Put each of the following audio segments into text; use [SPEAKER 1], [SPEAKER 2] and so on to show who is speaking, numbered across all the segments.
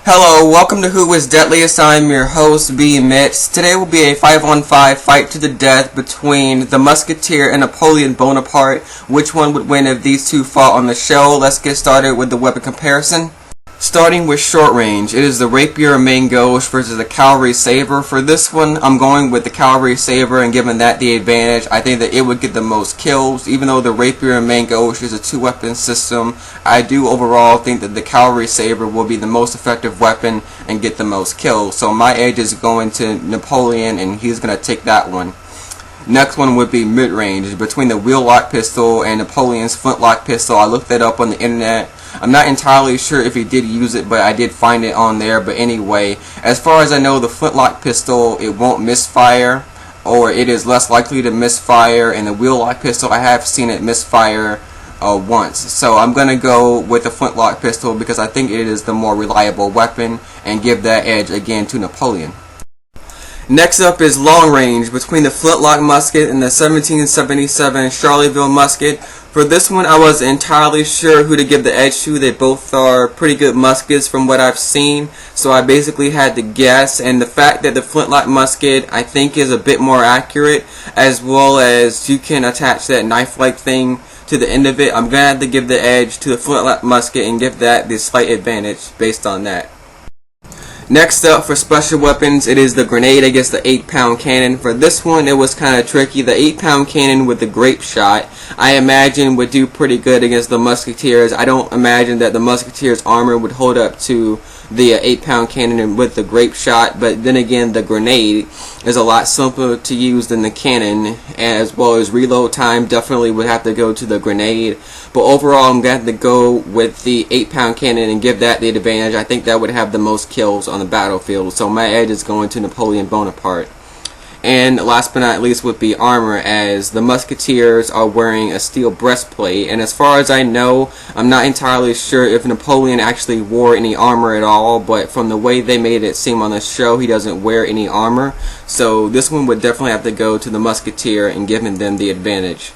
[SPEAKER 1] Hello, welcome to Who is Deadliest. I'm your host, B. Mitch. Today will be a 5-on-5 fight to the death between the Musketeer and Napoleon Bonaparte. Which one would win if these two fought on the show? Let's get started with the weapon comparison. Starting with short range, it is the rapier main gauche versus the cavalry saber. For this one, I'm going with the cavalry saber and giving that the advantage. I think that it would get the most kills. Even though the rapier main gauche is a two-weapon system, I do overall think that the cavalry saber will be the most effective weapon and get the most kills. So my edge is going to Napoleon, and he's going to take that one. Next one would be mid-range, between the wheel-lock pistol and Napoleon's flintlock pistol. I looked that up on the internet. I'm not entirely sure if he did use it, but I did find it on there. But anyway, as far as I know, the flintlock pistol, it won't misfire, or it is less likely to misfire, and the wheel-lock pistol, I have seen it misfire once. So I'm going to go with the flintlock pistol because I think it is the more reliable weapon and give that edge again to Napoleon. Next up is long range, between the flintlock musket and the 1777 Charleville musket. For this one, I wasn't entirely sure who to give the edge to. They both are pretty good muskets from what I've seen, so I basically had to guess. And the fact that the flintlock musket, I think, is a bit more accurate, as well as you can attach that knife-like thing to the end of it, I'm going to have to give the edge to the flintlock musket and give that the slight advantage based on that. Next up, for special weapons, it is the grenade against the 8-pound cannon. For this one, it was kind of tricky. The 8-pound cannon with the grape shot, I imagine, would do pretty good against the Musketeers. I don't imagine that the Musketeers' armor would hold up to the 8-pound cannon with the grape shot, but then again, the grenade is a lot simpler to use than the cannon, as well as reload time definitely would have to go to the grenade. But overall, I'm going to have to go with the 8-pound cannon and give that the advantage. I think that would have the most kills on the battlefield, so my edge is going to Napoleon Bonaparte. And last but not least would be armor, as the Musketeers are wearing a steel breastplate, and as far as I know, I'm not entirely sure if Napoleon actually wore any armor at all, but from the way they made it seem on the show, he doesn't wear any armor, so this one would definitely have to go to the Musketeer and giving them the advantage.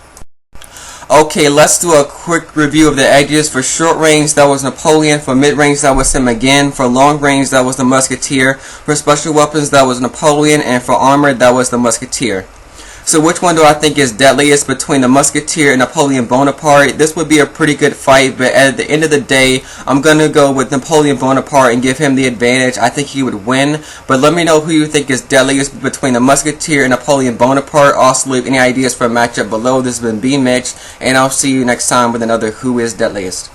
[SPEAKER 1] Okay, let's do a quick review of the edges. For short range, that was Napoleon. For mid-range, that was him again. For long range, that was the Musketeer. For special weapons, that was Napoleon. And for armor, that was the Musketeer. So which one do I think is deadliest between the Musketeer and Napoleon Bonaparte? This would be a pretty good fight, but at the end of the day, I'm going to go with Napoleon Bonaparte and give him the advantage. I think he would win, but let me know who you think is deadliest between the Musketeer and Napoleon Bonaparte. Also, leave any ideas for a matchup below. This has been B. Mitch, and I'll see you next time with another Who is Deadliest.